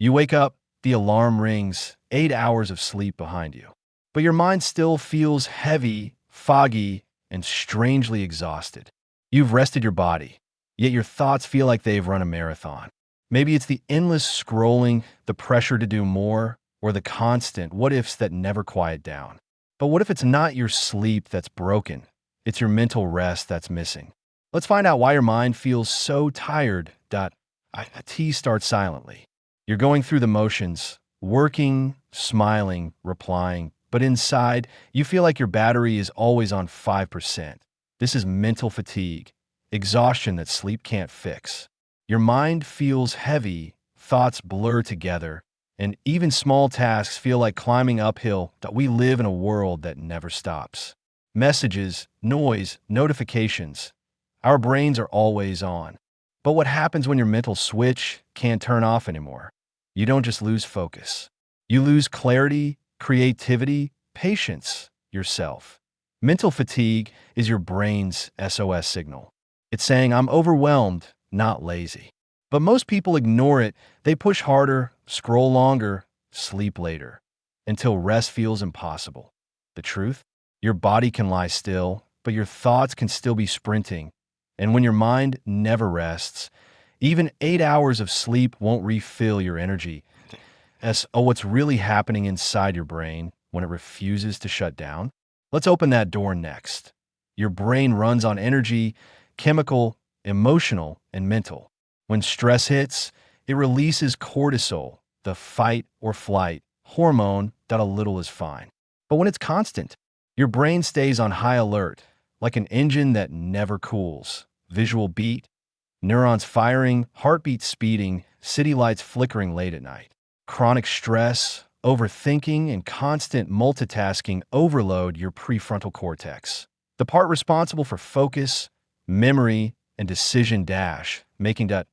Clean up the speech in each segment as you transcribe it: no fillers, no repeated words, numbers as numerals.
You wake up, the alarm rings, 8 hours of sleep behind you. But your mind still feels heavy, foggy, and strangely exhausted. You've rested your body, yet your thoughts feel like they've run a marathon. Maybe it's the endless scrolling, the pressure to do more, or the constant what ifs that never quiet down. But what if it's not your sleep that's broken? It's your mental rest that's missing. Let's find out why your mind feels so tired. A T starts silently. You're going through the motions, working, smiling, replying, but inside, you feel like your battery is always on 5%. This is mental fatigue, exhaustion that sleep can't fix. Your mind feels heavy, thoughts blur together, and even small tasks feel like climbing uphill. That we live in a world that never stops. Messages, noise, notifications. Our brains are always on. But what happens when your mental switch can't turn off anymore? You don't just lose focus. You lose clarity, creativity, patience, yourself. Mental fatigue is your brain's SOS signal. It's saying, I'm overwhelmed, not lazy. But most people ignore it. They push harder, scroll longer, sleep later, until rest feels impossible. The truth? Your body can lie still, but your thoughts can still be sprinting. And when your mind never rests, even 8 hours of sleep won't refill your energy. What's really happening inside your brain when it refuses to shut down? Let's open that door next. Your brain runs on energy, chemical, emotional, and mental. When stress hits, it releases cortisol, the fight or flight hormone that a little is fine. But when it's constant, your brain stays on high alert, like an engine that never cools. Visual beat, neurons firing, heartbeat speeding, city lights flickering late at night. Chronic stress, overthinking, and constant multitasking overload your prefrontal cortex, the part responsible for focus, memory, and decision dash, making that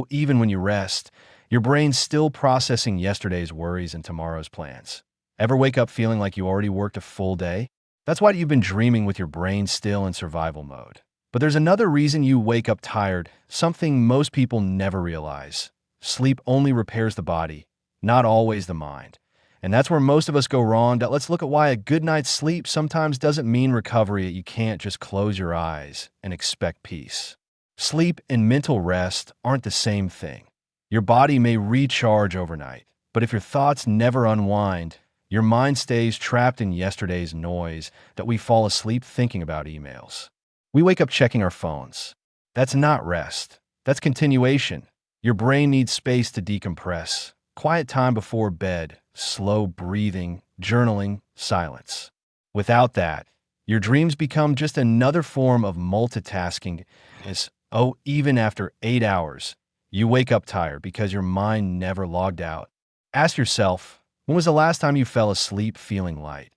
even when you rest, your brain's still processing yesterday's worries and tomorrow's plans. Ever wake up feeling like you already worked a full day? That's why you've been dreaming with your brain still in survival mode. But there's another reason you wake up tired, something most people never realize. Sleep only repairs the body, not always the mind. And that's where most of us go wrong. Let's look at why a good night's sleep sometimes doesn't mean recovery. You can't just close your eyes and expect peace. Sleep and mental rest aren't the same thing. Your body may recharge overnight, but if your thoughts never unwind, your mind stays trapped in yesterday's noise. That we fall asleep thinking about emails. We wake up checking our phones. That's not rest. That's continuation. Your brain needs space to decompress. Quiet time before bed, slow breathing, journaling, silence. Without that, your dreams become just another form of multitasking. Even after 8 hours, you wake up tired because your mind never logged out. Ask yourself, when was the last time you fell asleep feeling light?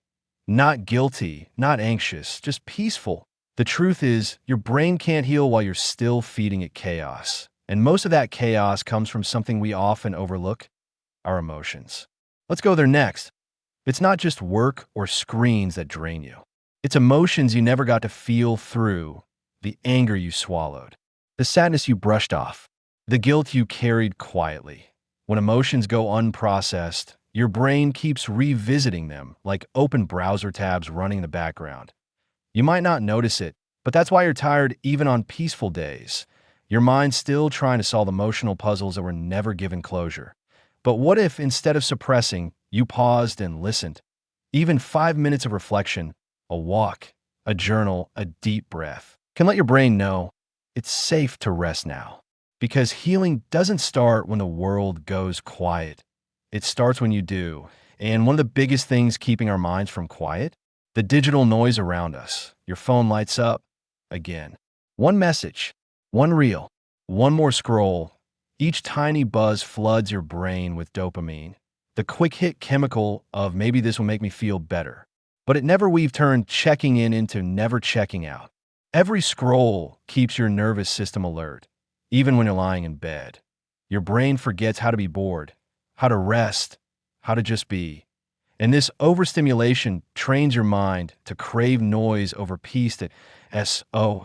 Not guilty, not anxious, just peaceful. The truth is, your brain can't heal while you're still feeding it chaos. And most of that chaos comes from something we often overlook, our emotions. Let's go there next. It's not just work or screens that drain you. It's emotions you never got to feel through, the anger you swallowed, the sadness you brushed off, the guilt you carried quietly. When emotions go unprocessed, your brain keeps revisiting them like open browser tabs running in the background. You might not notice it, but that's why you're tired even on peaceful days. Your mind's still trying to solve emotional puzzles that were never given closure. But what if, instead of suppressing, you paused and listened? Even 5 minutes of reflection, a walk, a journal, a deep breath, can let your brain know it's safe to rest now. Because healing doesn't start when the world goes quiet. It starts when you do. And one of the biggest things keeping our minds from quiet? The digital noise around us. Your phone lights up again. One message, one reel, one more scroll. Each tiny buzz floods your brain with dopamine, the quick hit chemical of maybe this will make me feel better. But it never we've turned checking in into never checking out. Every scroll keeps your nervous system alert, even when you're lying in bed. Your brain forgets how to be bored, how to rest, how to just be. And this overstimulation trains your mind to crave noise over peace. That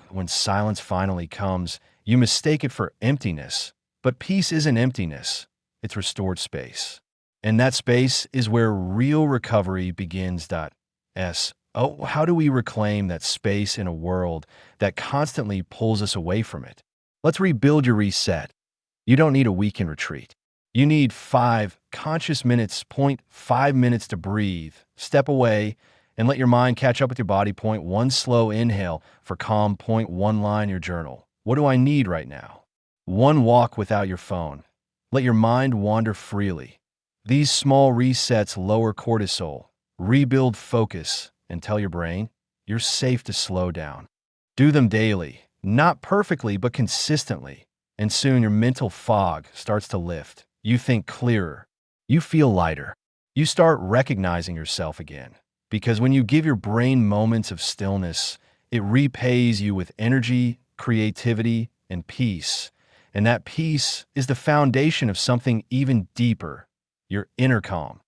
when silence finally comes, you mistake it for emptiness. But peace isn't emptiness. it's restored space. And that space is where real recovery begins. How do we reclaim that space in a world that constantly pulls us away from it? Let's rebuild your reset. You don't need a weekend retreat. You need 5 conscious minutes, point 5 minutes to breathe, step away, and let your mind catch up with your body. Point one slow inhale for calm. Point one line your journal. What do I need right now? One walk without your phone. Let your mind wander freely. These small resets lower cortisol, rebuild focus, and tell your brain you're safe to slow down. Do them daily, not perfectly, but consistently. And soon your mental fog starts to lift. You think clearer. You feel lighter. You start recognizing yourself again. Because when you give your brain moments of stillness, it repays you with energy, creativity, and peace. And that peace is the foundation of something even deeper, your inner calm.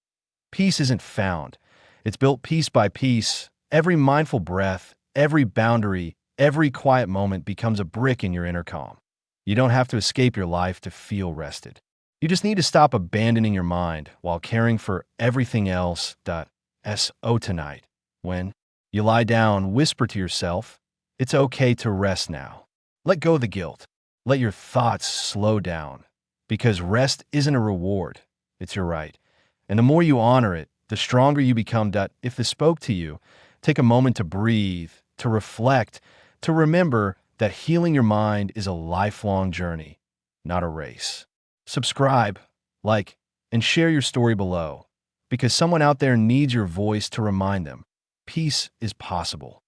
Peace isn't found. It's built piece by piece. Every mindful breath, every boundary, every quiet moment becomes a brick in your inner calm. You don't have to escape your life to feel rested. You just need to stop abandoning your mind while caring for everything else. Tonight, when you lie down, whisper to yourself, it's okay to rest now. Let go of the guilt. Let your thoughts slow down. Because rest isn't a reward, it's your right. And the more you honor it, the stronger you become. If this spoke to you, take a moment to breathe, to reflect, to remember that healing your mind is a lifelong journey, not a race. Subscribe, like, and share your story below, because someone out there needs your voice to remind them peace is possible.